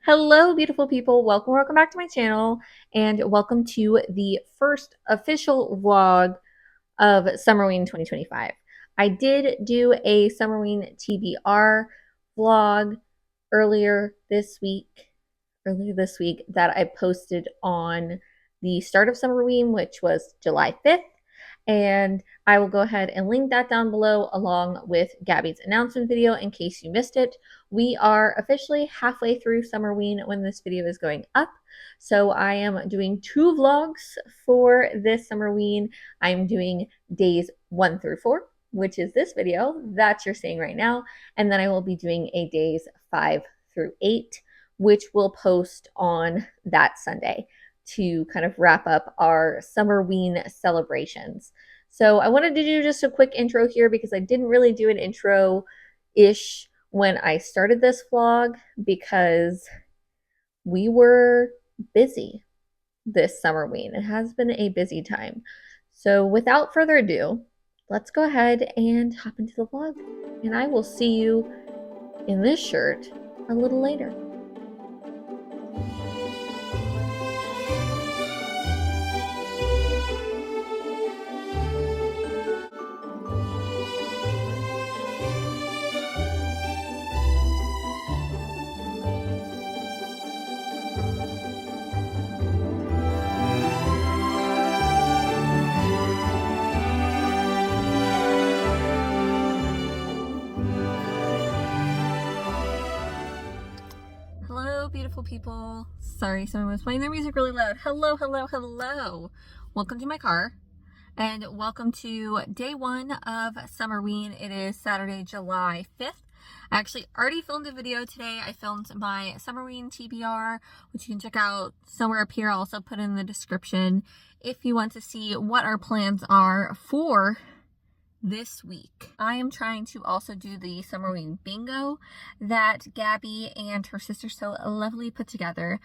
Hello, beautiful people. Welcome back to my channel, and welcome to the first official vlog of Summerween 2025. I did do a Summerween TBR vlog earlier this week that I posted on the start of Summerween, which was July 5th. And I will go ahead and link that down below along with Gabby's announcement video in case you missed it. We are officially halfway through Summerween when this video is going up. So I am doing 2 vlogs for this Summerween. I'm doing days 1 through 4, which is this video that you're seeing right now. And then I will be doing a days 5 through 8, which we'll post on that Sunday to kind of wrap up our Summerween celebrations. So I wanted to do just a quick intro here because I didn't really do an intro-ish when I started this vlog because we were busy this Summerween. It has been a busy time. So without further ado, let's go ahead and hop into the vlog. And I will see you in this shirt a little later. Beautiful people. Sorry, someone was playing their music really loud. Hello. Welcome to my car and welcome to day 1 of Summerween. It is Saturday, July 5th. I actually already filmed a video today. I filmed my Summerween TBR, which you can check out somewhere up here. I'll also put in the description if you want to see what our plans are for this week. I am trying to also do the Summerween bingo that Gabby and her sister so lovely put together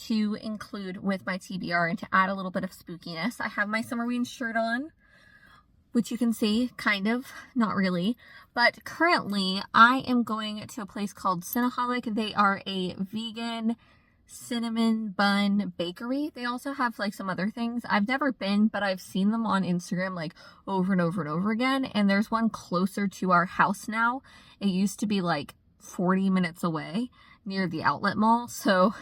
to include with my TBR and to add a little bit of spookiness. I have my Summerween shirt on, which you can see, kind of, not really. But currently, I am going to a place called Cinnaholic. They are a vegan cinnamon bun bakery. They also have like some other things. I've never been, but I've seen them on Instagram like over and over and over again. And there's one closer to our house now. It used to be like 40 minutes away near the outlet mall. So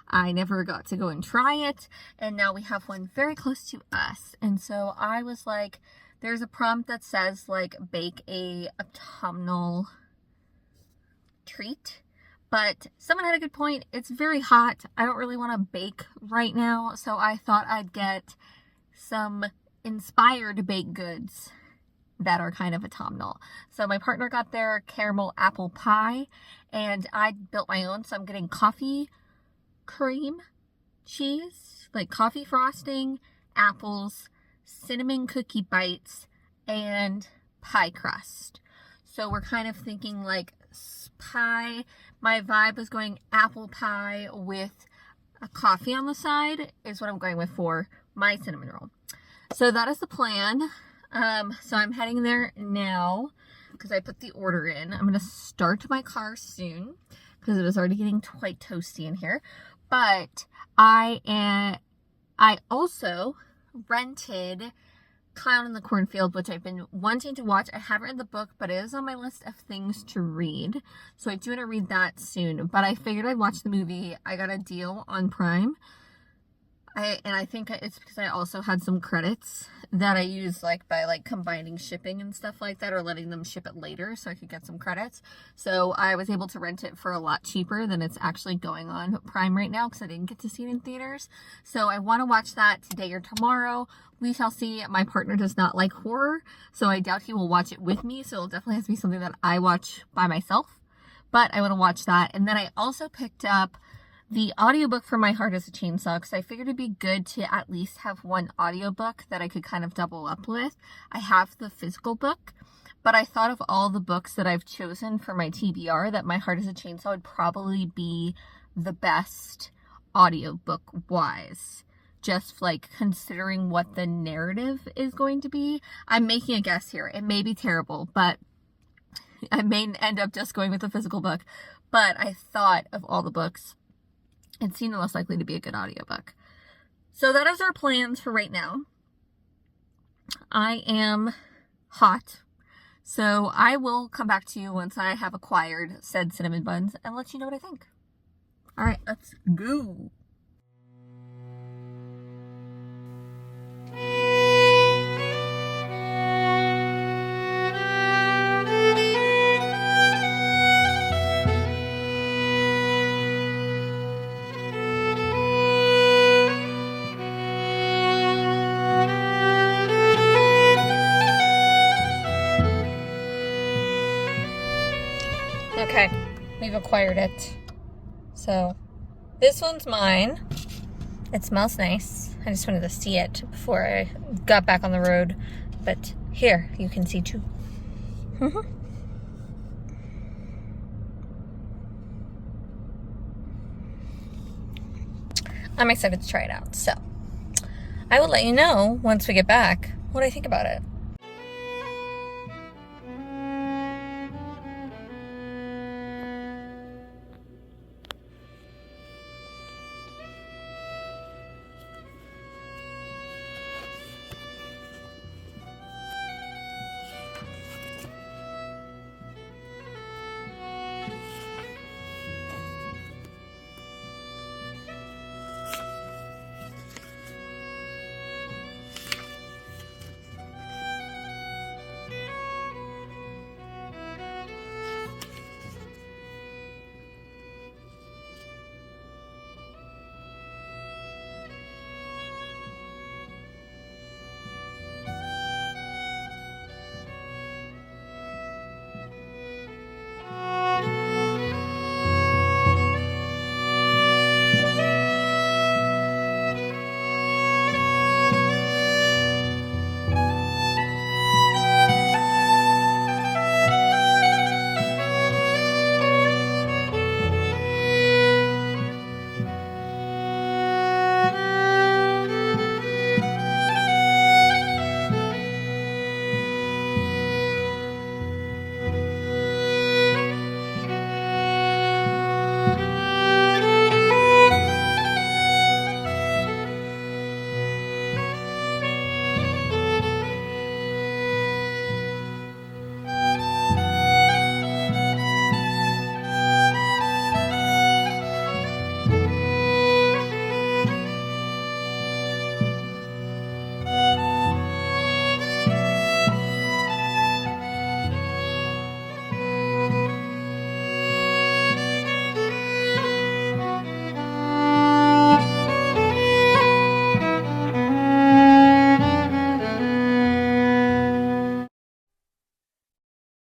I never got to go and try it. And now we have one very close to us. And so I was like, there's a prompt that says like bake a autumnal treat. But someone had a good point. It's very hot. I don't really want to bake right now. So I thought I'd get some inspired baked goods that are kind of autumnal. So my partner got their caramel apple pie and I built my own. So I'm getting coffee cream cheese, like coffee frosting, apples, cinnamon cookie bites, and pie crust. So we're kind of thinking like pie. My vibe is going apple pie with a coffee on the side is what I'm going with for my cinnamon roll. So that is the plan. So I'm heading there now because I put the order in. I'm going to start my car soon because it is already getting quite toasty in here. But I also rented Clown in the Cornfield, which I've been wanting to watch. I haven't read the book, but it is on my list of things to read. So I do want to read that soon. But I figured I'd watch the movie. I got a deal on Prime. I think it's because I also had some credits that I used like by like combining shipping and stuff like that or letting them ship it later so I could get some credits. So I was able to rent it for a lot cheaper than it's actually going on Prime right now because I didn't get to see it in theaters. So I want to watch that today or tomorrow. We shall see. My partner does not like horror, so I doubt he will watch it with me. So it'll definitely have to be something that I watch by myself. But I want to watch that. And then I also picked up the audiobook for My Heart is a Chainsaw because I figured it'd be good to at least have one audiobook that I could kind of double up with. I have the physical book, but I thought of all the books that I've chosen for my TBR that My Heart is a Chainsaw would probably be the best audiobook wise. Just like considering what the narrative is going to be. I'm making a guess here. It may be terrible, but I may end up just going with the physical book. But I thought of all the books it seemed the most likely to be a good audiobook. So that is our plans for right now. I am hot, so I will come back to you once I have acquired said cinnamon buns and let you know what I think. All right, let's go. Okay, we've acquired it. So this one's mine. It smells nice. I just wanted to see it before I got back on the road. But here, you can see too. I'm excited to try it out. So I will let you know once we get back what I think about it.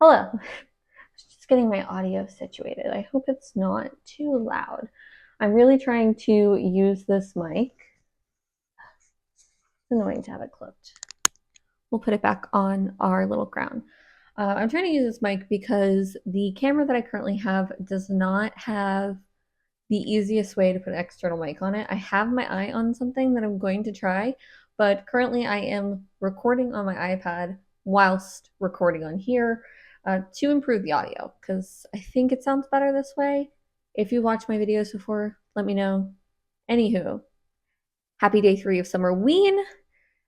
Hello. Just getting my audio situated. I hope it's not too loud. I'm really trying to use this mic. It's annoying to have it clipped. We'll put it back on our little crown. I'm trying to use this mic because the camera that I currently have does not have the easiest way to put an external mic on it. I have my eye on something that I'm going to try, but currently I am recording on my iPad whilst recording on here to improve the audio because I think it sounds better this way. If you watched my videos before, let me know. Anywho, happy day 3 of Summerween.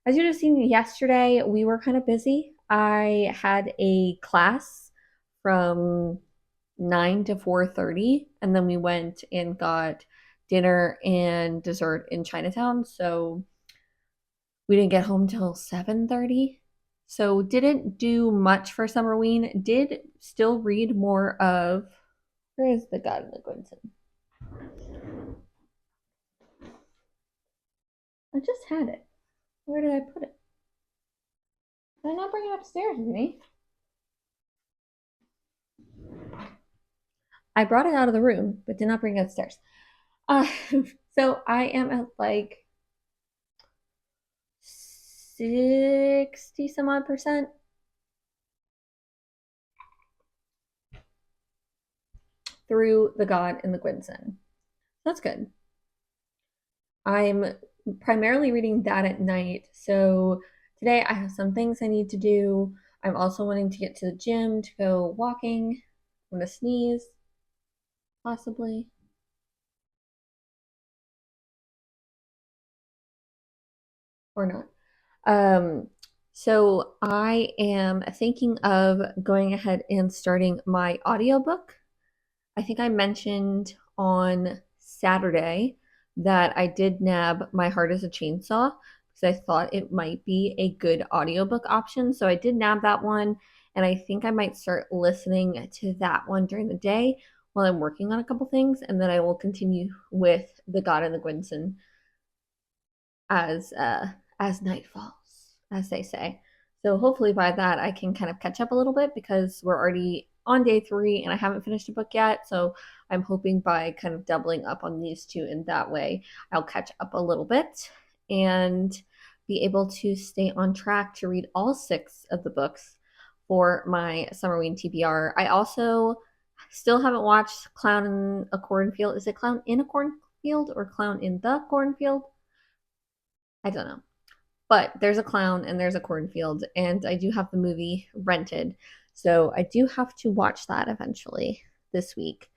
As you just seen yesterday, we were kind of busy. I had a class from 9 to 4:30, and then we went and got dinner and dessert in Chinatown. So we didn't get home till 7:30. So didn't do much for Summerween. Did still read more of where is the God in the Quinton? I just had it. Where did I put it? Did I not bring it upstairs with me? I brought it out of the room, but did not bring it upstairs. Uh, so I am at like 60 some odd percent through The God in the Quinton. That's good. I'm primarily reading that at night. So today I have some things I need to do. I'm also wanting to get to the gym to go walking. I'm gonna sneeze, possibly. or not. So I am thinking of going ahead and starting my audiobook. I think I mentioned on Saturday that I did nab My Heart is a Chainsaw because I thought it might be a good audiobook option. So I did nab that one, and I think I might start listening to that one during the day while I'm working on a couple things, and then I will continue with The God and the Gwynson as night falls, as they say. So hopefully by that I can kind of catch up a little bit because we're already on day 3 and I haven't finished a book yet. So I'm hoping by kind of doubling up on these two in that way, I'll catch up a little bit and be able to stay on track to read all 6 of the books for my Summerween TBR. I also still haven't watched Clown in a Cornfield. Is it Clown in a Cornfield or Clown in the Cornfield? I don't know. But there's a clown and there's a cornfield, and I do have the movie rented. So I do have to watch that eventually this week.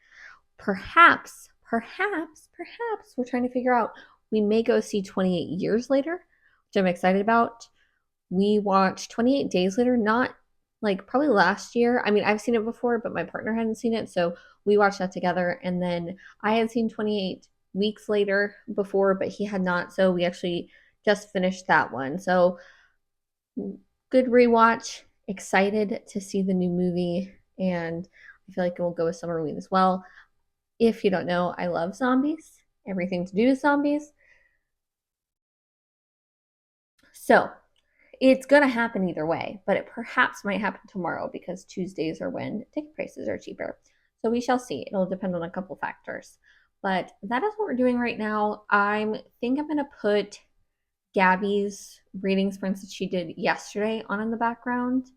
Perhaps, we're trying to figure out, we may go see 28 Years Later, which I'm excited about. We watched 28 Days Later, not like probably last year. I mean, I've seen it before, but my partner hadn't seen it. So we watched that together. And then I had seen 28 Weeks Later before, but he had not. So we actually just finished that one. So good rewatch. Excited to see the new movie. And I feel like it will go with Summerween as well. If you don't know, I love zombies. Everything to do with zombies. So it's going to happen either way, but it perhaps might happen tomorrow because Tuesdays are when ticket prices are cheaper. So we shall see. It'll depend on a couple factors. But that is what we're doing right now. I think I'm going to put Gabby's reading sprints that she did yesterday on in the background,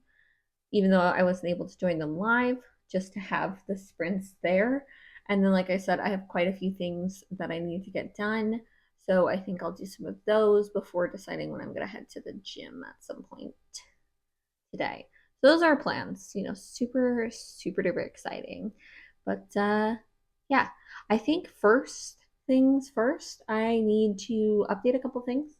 even though I wasn't able to join them live, just to have the sprints there. And then, like I said, I have quite a few things that I need to get done. So I think I'll do some of those before deciding when I'm going to head to the gym at some point today. So those are our plans, super, super duper exciting. But yeah, I think first things first, I need to update a couple things.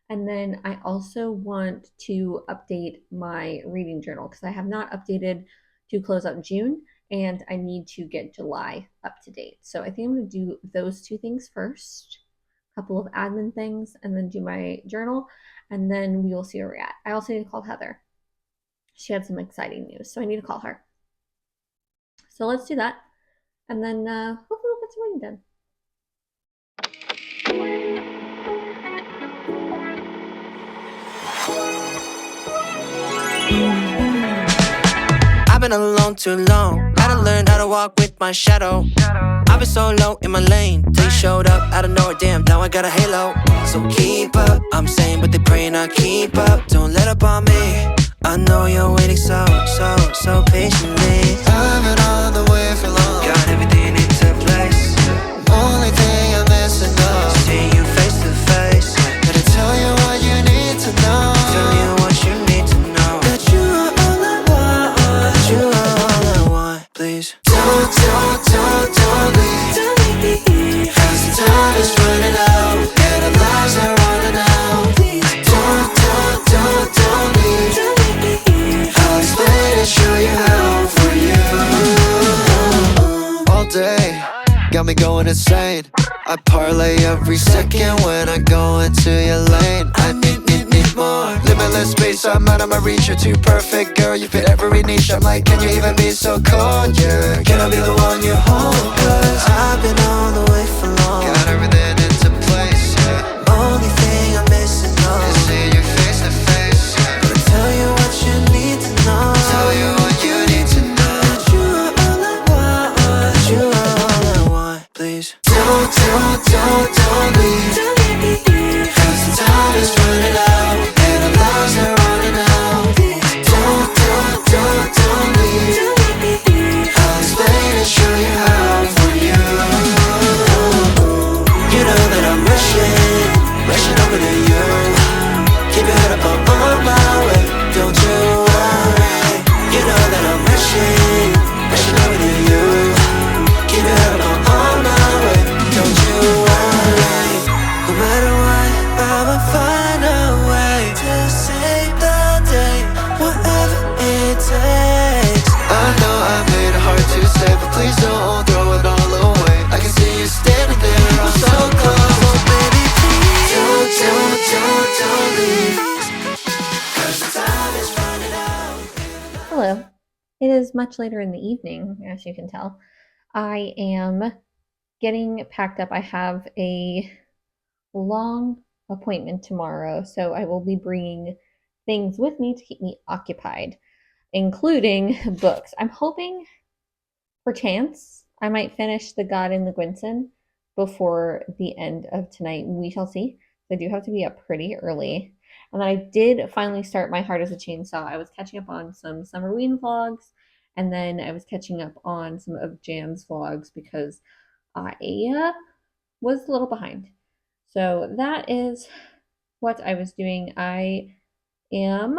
And then I also want to update my reading journal because I have not updated to close out June, and I need to get July up to date. So I think I'm going to do those 2 things first, a couple of admin things, and then do my journal, and then we will see where we're at. I also need to call Heather. She had some exciting news, so I need to call her. So let's do that, and then hopefully we'll get some reading done. I've been alone too long. Gotta learn how to walk with my shadow. I've been so low in my lane till you showed up out of nowhere. Damn, now I got a halo. So keep up, I'm saying, but they praying I keep up. Don't let up on me. I know you're waiting so patiently. I've been on the way for long. Got everything into place. Only thing I'm missing now is seeing you face to face. Gotta tell you what you need to know. Tell you what you need to know. That you are all I want. You are all I want. Please don't leave. Don't leave. 'Cause the time is running out and our lives are running out. Please don't leave. I'll explain and show you how for you. All day, got me going insane. I parlay every second when I go into your lane. I need more. Limitless space, I'm out of my reach. You're too perfect, girl, you fit every niche. I'm like, can you even be so cold, yeah? Can I be the one you hold? 'Cause I've been on the way for long. Got everything into place, yeah. Only thing I'm missing now is seeing you face to face, yeah. Gotta tell you what you need to know. Tell you what you need to know. That you are all I want. You are all I want. Please don't leave. Cause the time is running out and our lives are running out. Don't leave. I'll explain and show you how for you. You know that I'm rushing over to you. Keep your head up, I'm on my way. Don't you worry. You know that I'm rushing over to you. Keep your head up, I'm on my way. Don't you worry. No matter what, I'ma find a way. much later in the evening, as you can tell. I am getting packed up. I have a long appointment tomorrow, so I will be bringing things with me to keep me occupied, including books. I'm hoping, perchance, I might finish The God in the Gwynson before the end of tonight. We shall see. I do have to be up pretty early. And then I did finally start My Heart as a Chainsaw. I was catching up on some Summerween vlogs, and then I was catching up on some of Jan's vlogs because I was a little behind. So that is what I was doing. I am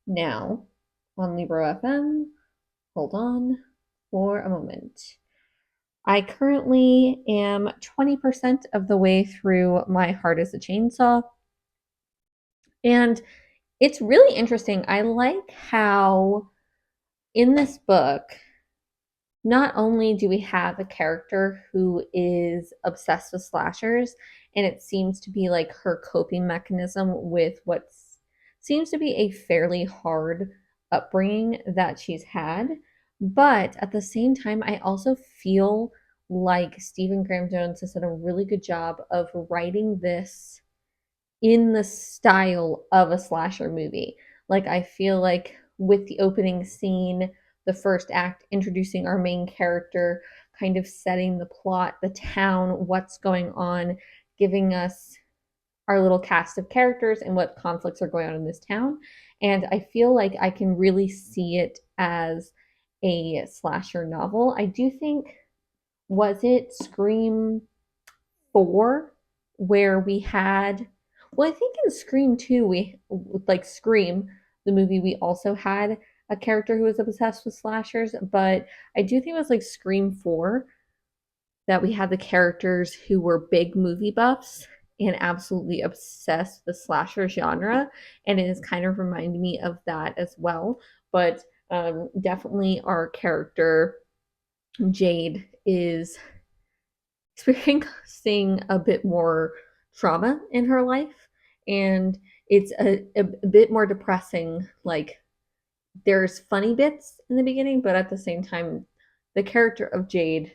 now on Libro FM. Hold on for a moment. I currently am 20% of the way through My Heart is a Chainsaw. And it's really interesting. I like how in this book, not only do we have a character who is obsessed with slashers, and it seems to be like her coping mechanism with what seems to be a fairly hard upbringing that she's had, but at the same time, I also feel like Stephen Graham Jones has done a really good job of writing this in the style of a slasher movie. Like, I feel like with the opening scene, the first act, introducing our main character, kind of setting the plot, the town, what's going on, giving us our little cast of characters and what conflicts are going on in this town. And I feel like I can really see it as a slasher novel. I do think, was it Scream 4 where we had, well, I think in Scream 2, we, like Scream, the movie, we also had a character who was obsessed with slashers, but I do think it was like Scream 4 that we had the characters who were big movie buffs and absolutely obsessed with the slasher genre, and it has kind of reminded me of that as well. But definitely our character Jade is experiencing a bit more trauma in her life, and it's a bit more depressing. Like, there's funny bits in the beginning, but at the same time, the character of Jade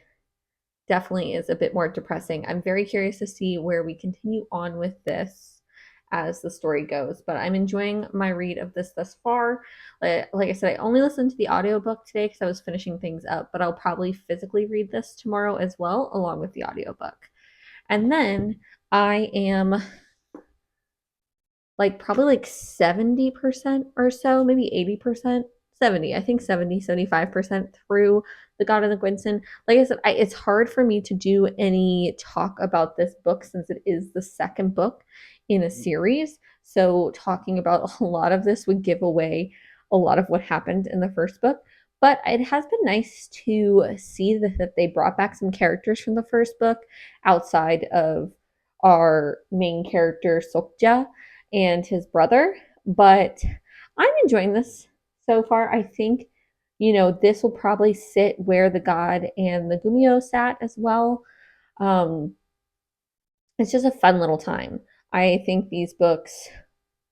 definitely is a bit more depressing. I'm very curious to see where we continue on with this as the story goes, but I'm enjoying my read of this thus far. Like I said, I only listened to the audiobook today because I was finishing things up, but I'll probably physically read this tomorrow as well, along with the audiobook. And then I am like probably like 70% or so, maybe 80%, 70, I think 70, 75% through The God of the Gwynson. Like I said, it's hard for me to do any talk about this book since it is the second book in a series. So talking about a lot of this would give away a lot of what happened in the first book. But it has been nice to see that they brought back some characters from the first book outside of our main character, Sokja, and his brother. But I'm enjoying this so far. I think, this will probably sit where the God and the Gumio sat as well. Um, it's just a fun little time. I think these books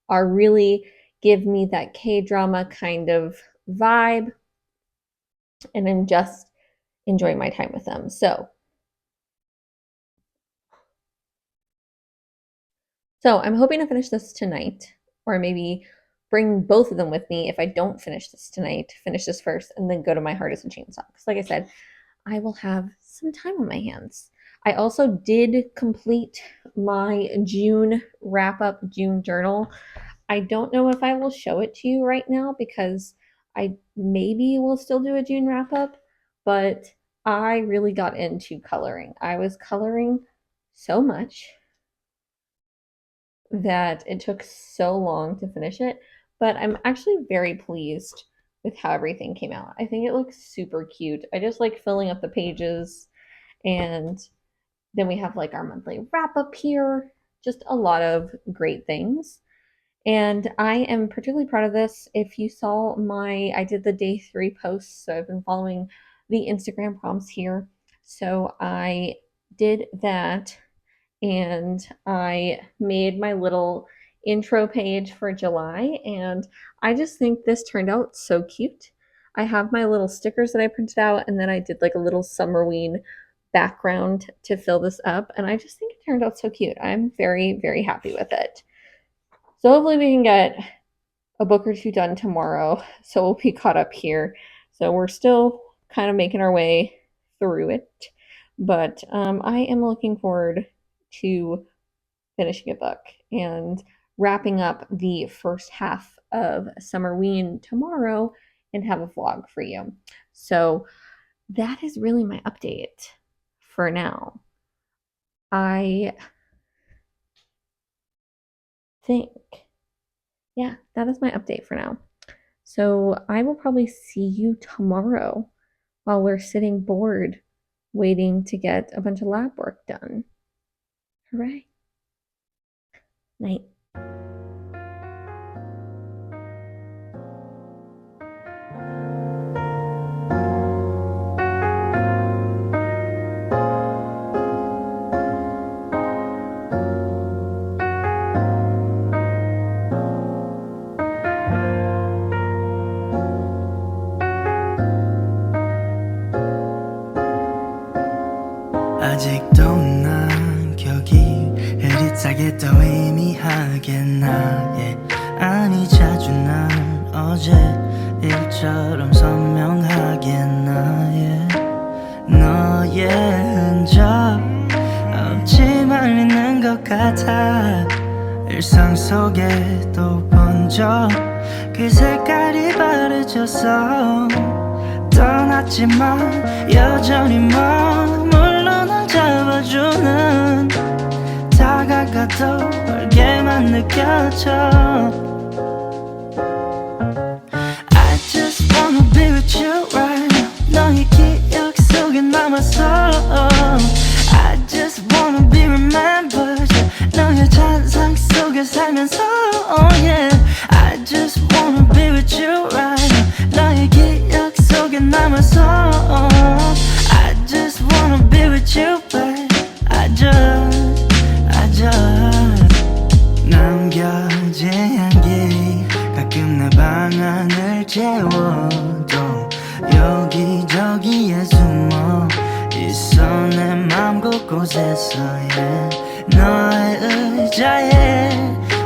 are really give me that K-drama kind of vibe, and I'm just enjoying my time with them. So I'm hoping to finish this tonight, or maybe bring both of them with me if I don't finish this tonight, finish this first, and then go to My Heart is a Chainsaw. Because like I said, I will have some time on my hands. I also did complete my June wrap up, June journal. I don't know if I will show it to you right now because I maybe will still do a June wrap up, but I really got into coloring. I was coloring so much that it took so long to finish it, but I'm actually very pleased with how everything came out. I think it looks super cute. I just like filling up the pages, and then we have like our monthly wrap up here, just a lot of great things. And I am particularly proud of this. If you saw I did the day 3 posts, so I've been following the Instagram prompts here. So I did that, and I made my little intro page for July, and I just think this turned out so cute. I have my little stickers that I printed out, and then I did like a little Summerween background to fill this up, and I just think it turned out so cute. I'm very, very happy with it. So hopefully we can get a book or two done tomorrow, so we'll be caught up here. So we're still kind of making our way through it, but I am looking forward to finishing a book and wrapping up the first half of Summerween tomorrow and have a vlog for you. So that is really my update for now. I think, yeah, that is my update for now. So I will probably see you tomorrow while we're sitting bored waiting to get a bunch of lab work done. Hooray. Night. 아직도 난 격이 흐릿하게 더 의미하게 나의 아니 자주 난 어제 일처럼 선명하게 나의 너의 흔적 없지만 있는 것 같아 일상 속에도 번져 그 색깔이 바래져서 떠났지만 여전히 물로 날 잡아주는 다가가도 멀게만 느껴져 I just wanna be with you right now 너의 기억 속에 남아서 I just wanna be remembered 너의 잔상 속에 살면서 oh yeah I just wanna be with you right now 너의 기억 속에 남아서 I just wanna be with you babe I just 남겨진 향기 가끔 내 방안을 채워도 여기저기에 숨어 있어 내 맘 곳곳에서 yeah. 너의 의자에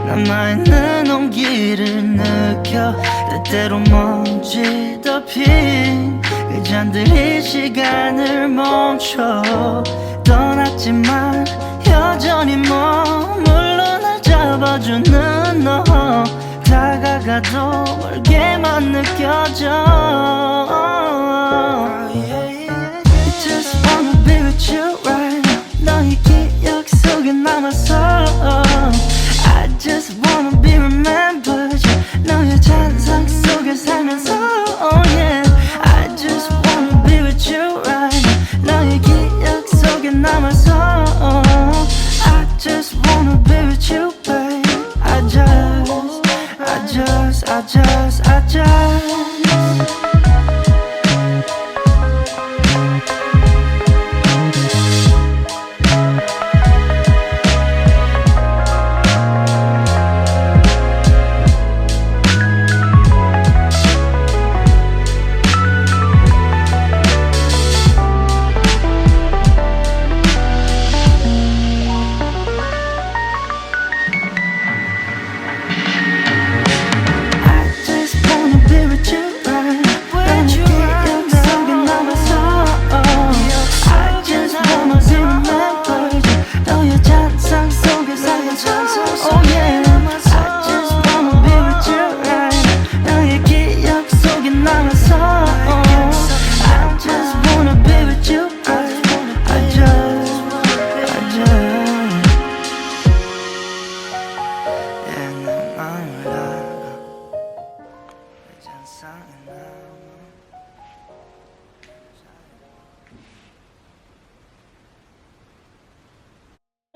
남아있는 온기를 느껴 때때로 먼지 덮인 그 잔들이 시간을 멈춰 떠났지만 여전히 몸으로 날 잡아주는 너 다가가도 멀게만 느껴져 I just wanna be with you right now 너의 기억 속에 남아서 I just wanna be remembered 너의 잔상 속에 살면서 oh yeah I just wanna be with you right 너의 기억 속에 남아서 I just wanna be with you babe I just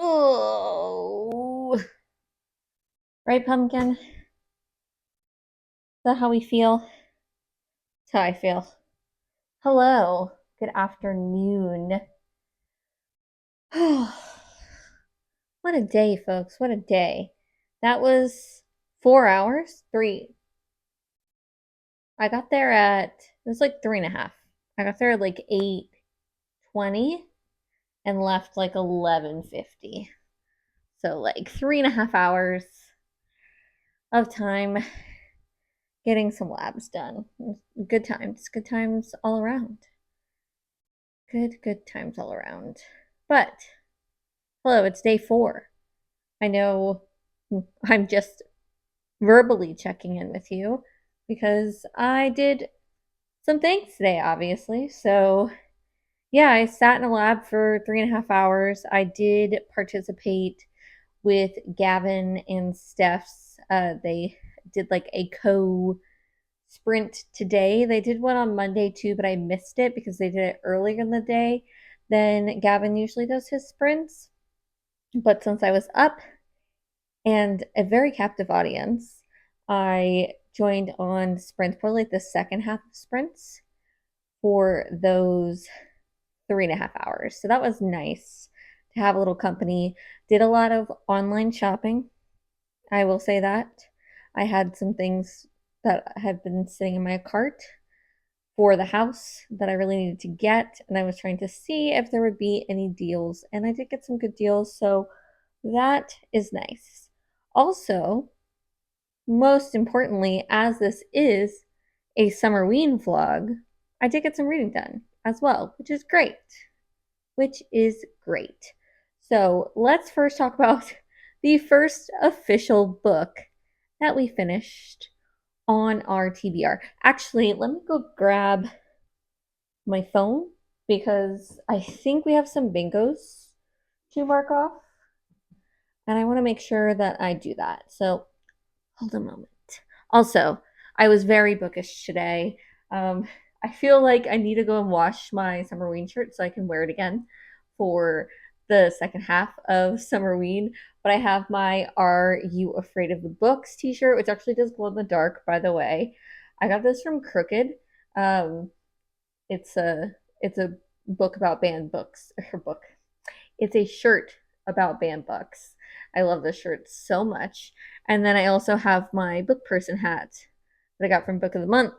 Oh, right, Pumpkin? Is that how we feel? That's how I feel. Hello. Good afternoon. What a day, folks. What a day. That was 4 hours? 3. I got there at, it was like 3.5. I got there at like 8:20 and left like 11:50. So like 3.5 hours of time getting some labs done. Good times all around. Good times all around. But hello, it's day 4. I know I'm just verbally checking in with you because I did some things today, obviously. So, yeah, I sat in a lab for 3.5 hours. I did participate with Gavin and Steph's. They did like a co sprint today. They did one on Monday too, but I missed it because they did it earlier in the day than Gavin usually does his sprints. But since I was up and a very captive audience, I joined on sprints for like the second half of sprints for those 3.5 hours. So that was nice to have a little company. Did a lot of online shopping. I will say that. I had some things that have been sitting in my cart for the house that I really needed to get, and I was trying to see if there would be any deals, and I did get some good deals, so that is nice. Also, most importantly, as this is a Summerween vlog, I did get some reading done as well, which is great. Which is great. So let's first talk about the first official book that we finished on our TBR. Actually, let me go grab my phone because I think we have some bingos to mark off, and I want to make sure that I do that. So hold a moment. Also, I was very bookish today. I feel like I need to go and wash my Summerween shirt so I can wear it again for the second half of Summerween. But I have my Are You Afraid of the Books t-shirt, which actually does glow in the dark, by the way. I got this from Crooked. Um, it's a book about banned books. Or book. It's a shirt about banned books. I love this shirt so much. And then I also have my book person hat that I got from Book of the Month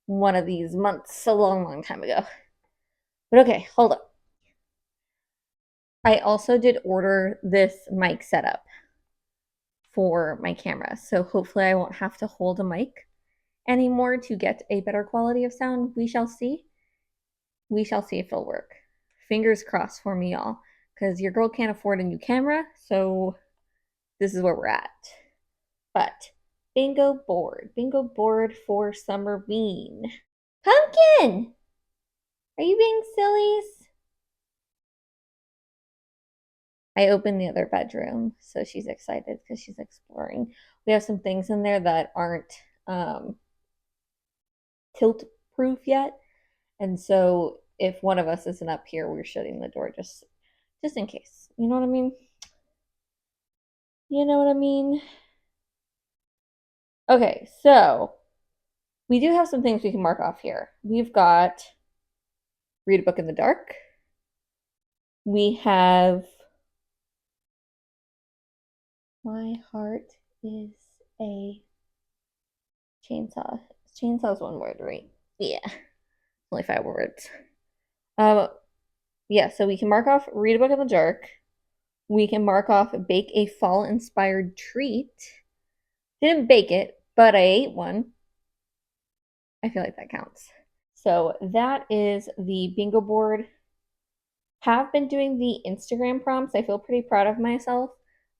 one of these months, a long time ago. But okay, hold up. I also did order this mic setup for my camera, so hopefully I won't have to hold a mic anymore to get a better quality of sound. We shall see. We shall see if it'll work. Fingers crossed for me, y'all, because your girl can't afford a new camera, so this is where we're at. But bingo board for Summerween. Pumpkin! Are you being sillies? I opened the other bedroom, so she's excited because she's exploring. We have some things in there that aren't tilt proof yet, and so if one of us isn't up here, we're shutting the door just in case. You know what I mean? You know what I mean? Okay, so we do have some things we can mark off here. We've got read a book in the dark. We have my heart is a chainsaw. Chainsaw's one word, right? Yeah. Only 5 words. Yeah, so we can mark off read a book in the dark. We can mark off bake a fall inspired treat. Didn't bake it, but I ate one. I feel like that counts. So that is the bingo board. Have been doing the Instagram prompts. I feel pretty proud of myself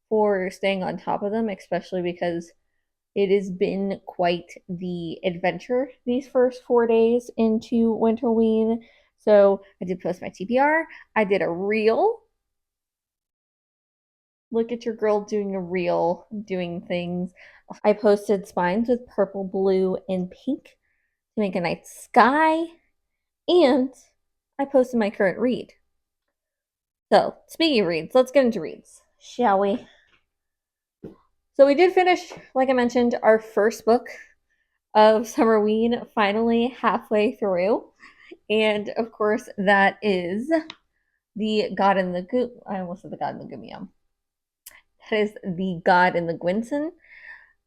for staying on top of them, especially because it has been quite the adventure these first 4 days into Winterween. So I did post my TBR. I did a reel. Look at your girl doing a reel, doing things. I posted spines with purple, blue, and pink to make a night sky. And I posted my current read. So, speaking of reads, let's get into reads, shall we? So we did finish, like I mentioned, our first book of Summerween, finally halfway through. And of course, that is the God in the Goo. I almost said the God in the Goomium. That is the God in the Gwynson.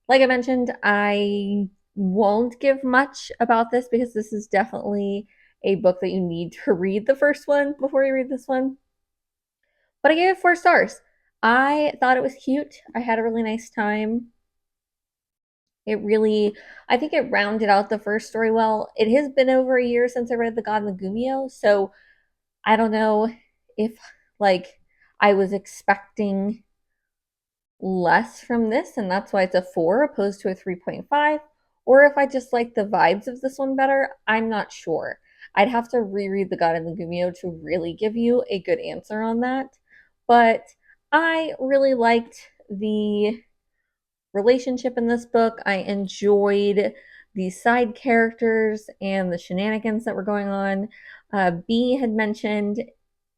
Like I mentioned, I won't give much about this because this is definitely a book that you need to read the first one before you read this one. But I gave it 4 stars. I thought it was cute. I had a really nice time. It really, I think it rounded out the first story well. It has been over a year since I read The God and the Gumio, so I don't know if like I was expecting less from this and that's why it's a 4 opposed to a 3.5, or if I just like the vibes of this one better. I'm not sure. I'd have to reread The God and the Gumio to really give you a good answer on that. But I really liked the relationship in this book. I enjoyed the side characters and the shenanigans that were going on. B had mentioned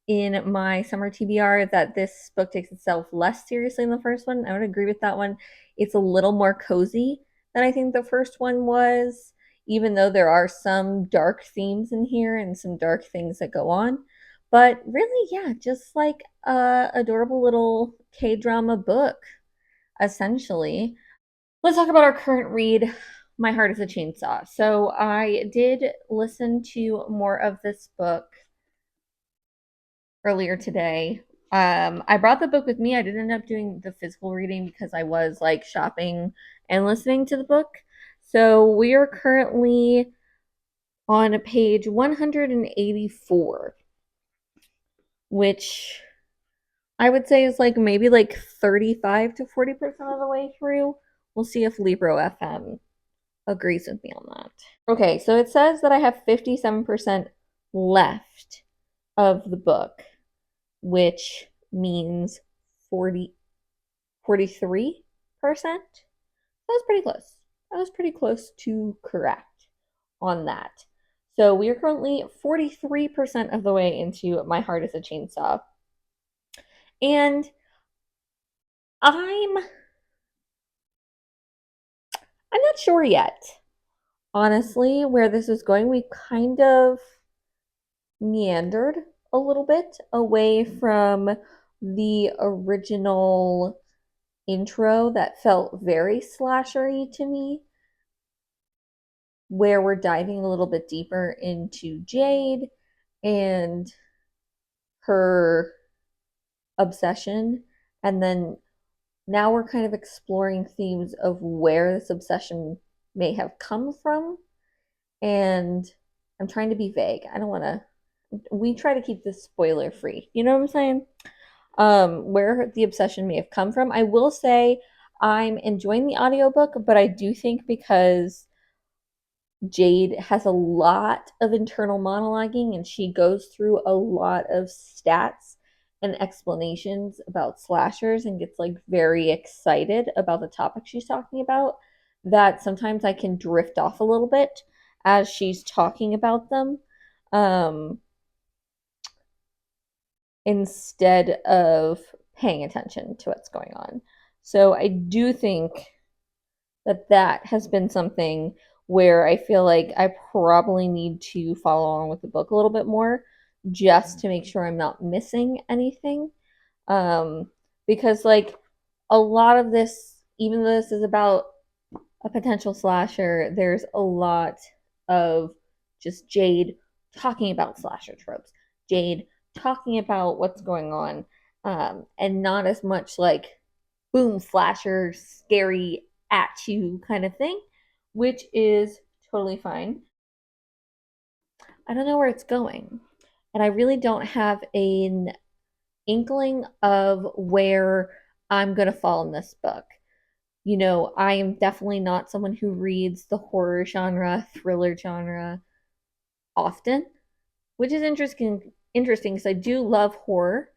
in my summer TBR that this book takes itself less seriously than the first one. I would agree with that one. It's a little more cozy than I think the first one was, even though there are some dark themes in here and some dark things that go on. But really, yeah, just like a adorable little K-drama book, essentially. Let's talk about our current read, My Heart is a Chainsaw. So I did listen to more of this book earlier today. I brought the book with me. I didn't end up doing the physical reading because I was like shopping and listening to the book. So we are currently on page 184, which I would say is like maybe like 35 to 40% of the way through. We'll see if Libro FM agrees with me on that. Okay, so it says that I have 57% left of the book, which means 43%. That was pretty close. That was pretty close to correct on that. So we are currently 43% of the way into My Heart is a Chainsaw. And I'm not sure yet, honestly, where this is going. We kind of meandered a little bit away from the original intro that felt very slashery to me, where we're diving a little bit deeper into Jade and her obsession. And then now we're kind of exploring themes of where this obsession may have come from. And I'm trying to be vague. I don't want to, we try to keep this spoiler free. You know what I'm saying? Where the obsession may have come from. I will say I'm enjoying the audiobook, but I do think because Jade has a lot of internal monologuing and she goes through a lot of stats and explanations about slashers and gets like very excited about the topic she's talking about, that sometimes I can drift off a little bit as she's talking about them. Um, Instead of paying attention to what's going on. So I do think that that has been something where I feel like I probably need to follow along with the book a little bit more just to make sure I'm not missing anything. Um, because, like, a lot of this, even though this is about a potential slasher, there's a lot of just Jade talking about slasher tropes, Jade talking about what's going on, and not as much like boom, slasher, scary at you kind of thing, which is totally fine. I don't know where it's going, and I really don't have an inkling of where I'm going to fall in this book. You know, I am definitely not someone who reads the horror genre, thriller genre often, which is interesting because I do love horror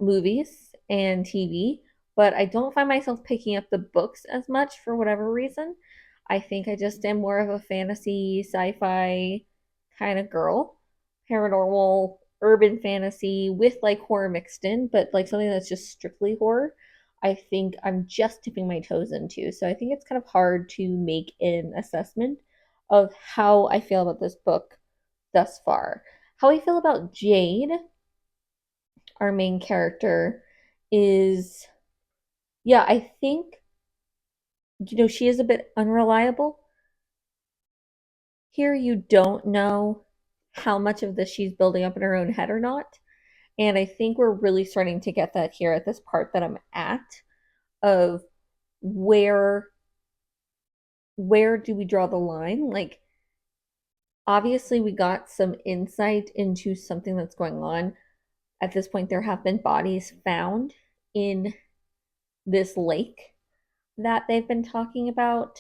movies and TV, but I don't find myself picking up the books as much for whatever reason. I think I just am more of a fantasy, sci-fi kind of girl, paranormal, urban fantasy with like horror mixed in, but like something that's just strictly horror. I think I'm just tipping my toes into. So I think it's kind of hard to make an assessment of how I feel about this book thus far. How I feel about Jade, our main character, is, yeah, I think, you know, she is a bit unreliable. here you don't know how much of this she's building up in her own head or not. And I think we're really starting to get that here at this part that I'm at of where where do we draw the line? Like, obviously we got some insight into something that's going on. At this point there have been bodies found in this lake that they've been talking about,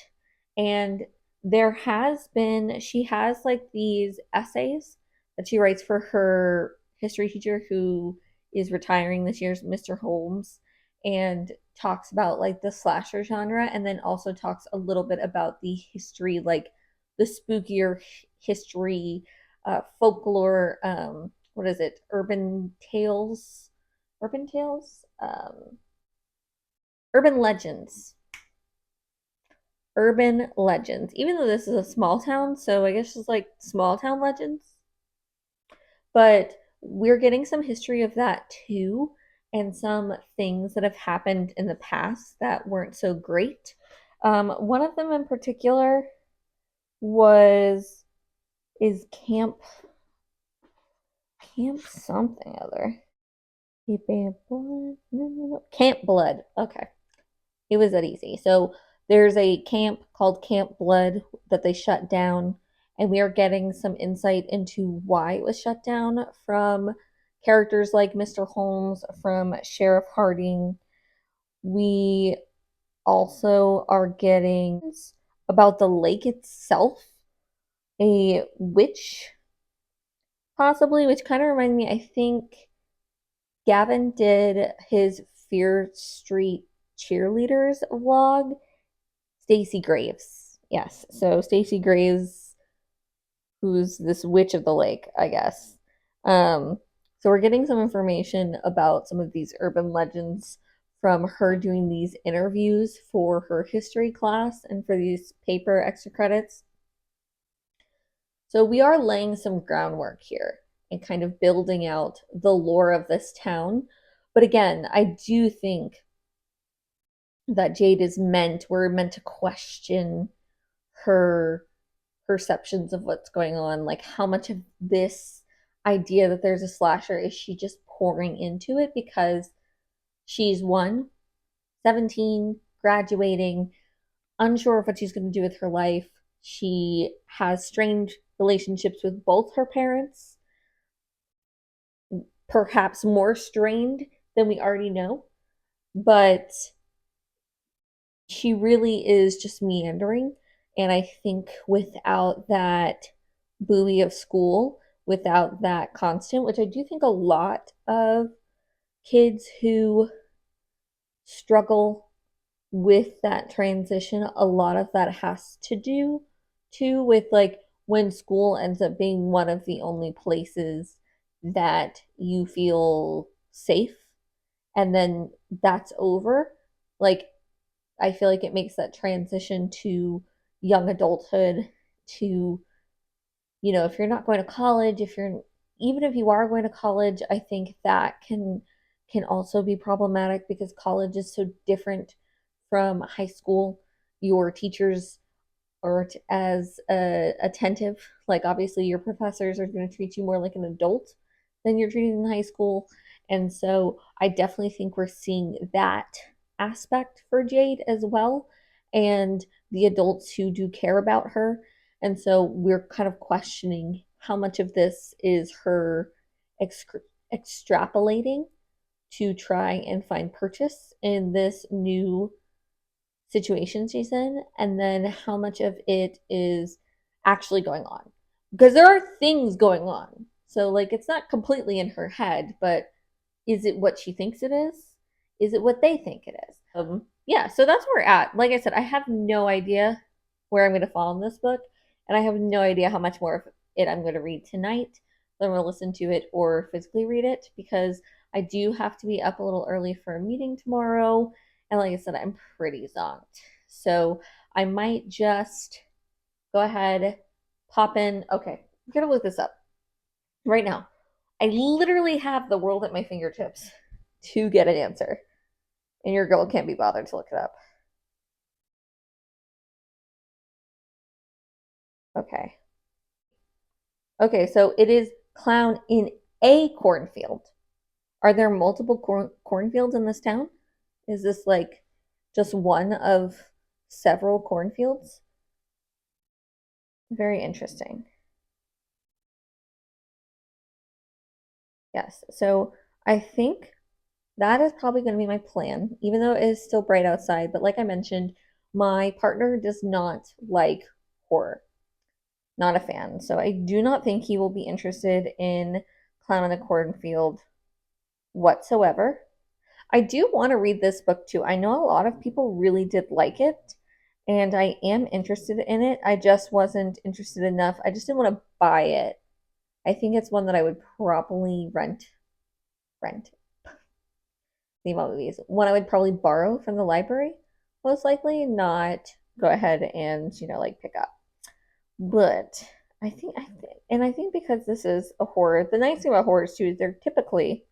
and there has been she has like these essays that she writes for her history teacher who is retiring this year, Mr. Holmes, and talks about like the slasher genre, and then also talks a little bit about the history, like the spookier history, folklore, what is it, urban tales, urban legends, urban legends. Even though this is a small town, so I guess it's like small town legends. But we're getting some history of that too, and some things that have happened in the past that weren't so great. One of them in particular was is Camp something other. Camp Blood. Okay. It was that easy. So there's a camp called Camp Blood that they shut down, and we are getting some insight into why it was shut down from characters like Mr. Holmes, from Sheriff Harding. We also are getting about the lake itself, a witch, possibly, which kind of reminded me, I think Gavin did his Fear Street cheerleaders vlog. Stacy Graves. Yes. So Stacy Graves, who's this witch of the lake, I guess. So we're getting some information about some of these urban legends from her doing these interviews for her history class and for these paper extra credits. So we are laying some groundwork here and kind of building out the lore of this town. But again, I do think that we're meant to question her perceptions of what's going on. Like, how much of this idea that there's a slasher is she just pouring into it because she's 17, graduating, unsure of what she's going to do with her life. She has strained relationships with both her parents, perhaps more strained than we already know, but she really is just meandering. And I think without that buoy of school, without that constant, which I do think a lot of kids who struggle with that transition, a lot of that has to do too with like when school ends up being one of the only places that you feel safe, and then that's over. Like, I feel like it makes that transition to young adulthood, to, if you're not going to college, even if you are going to college, I think that can also be problematic because college is so different from high school. Your teachers aren't as attentive. Like, obviously, your professors are going to treat you more like an adult than you're treated in high school. And so I definitely think we're seeing that aspect for Jade as well, and the adults who do care about her. And so we're kind of questioning how much of this is her extrapolating to try and find purchase in this new situation she's in, and then how much of it is actually going on. Because there are things going on. So, like, it's not completely in her head, but is it what she thinks it is? Is it what they think it is? Yeah, so that's where we're at. Like I said, I have no idea where I'm going to fall in this book, and I have no idea how much more of it I'm going to read tonight. I'm going to listen to it or physically read it because I do have to be up a little early for a meeting tomorrow. And like I said, I'm pretty zonked. So I might just go ahead, pop in. Okay, I'm going to look this up right now. I literally have the world at my fingertips to get an answer. And your girl can't be bothered to look it up. Okay. Okay, so it is clown in a cornfield. Are there multiple cornfields in this town? Is this like just one of several cornfields? Very interesting. Yes, so I think that is probably going to be my plan, even though it is still bright outside. But like I mentioned, my partner does not like horror, not a fan. So I do not think he will be interested in Clown in the Cornfield whatsoever. I do want to read this book too. I know a lot of people really did like it, and I am interested in it. I just wasn't interested enough. I just didn't want to buy it. I think it's one that I would probably rent the movies. One I would probably borrow from the library, most likely, not go ahead and, like pick up. But I think because this is a horror, the nice thing about horrors too is they're typically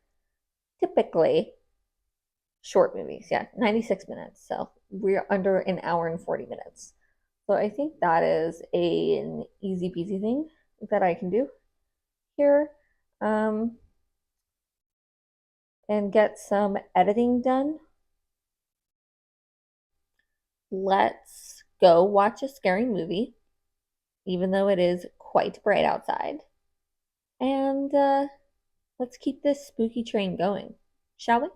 short movies. Yeah, 96 minutes. So we're under an hour and 40 minutes. So I think that is an easy peasy thing that I can do here. And get some editing done. Let's go watch a scary movie, even though it is quite bright outside. And let's keep this spooky train going, shall we?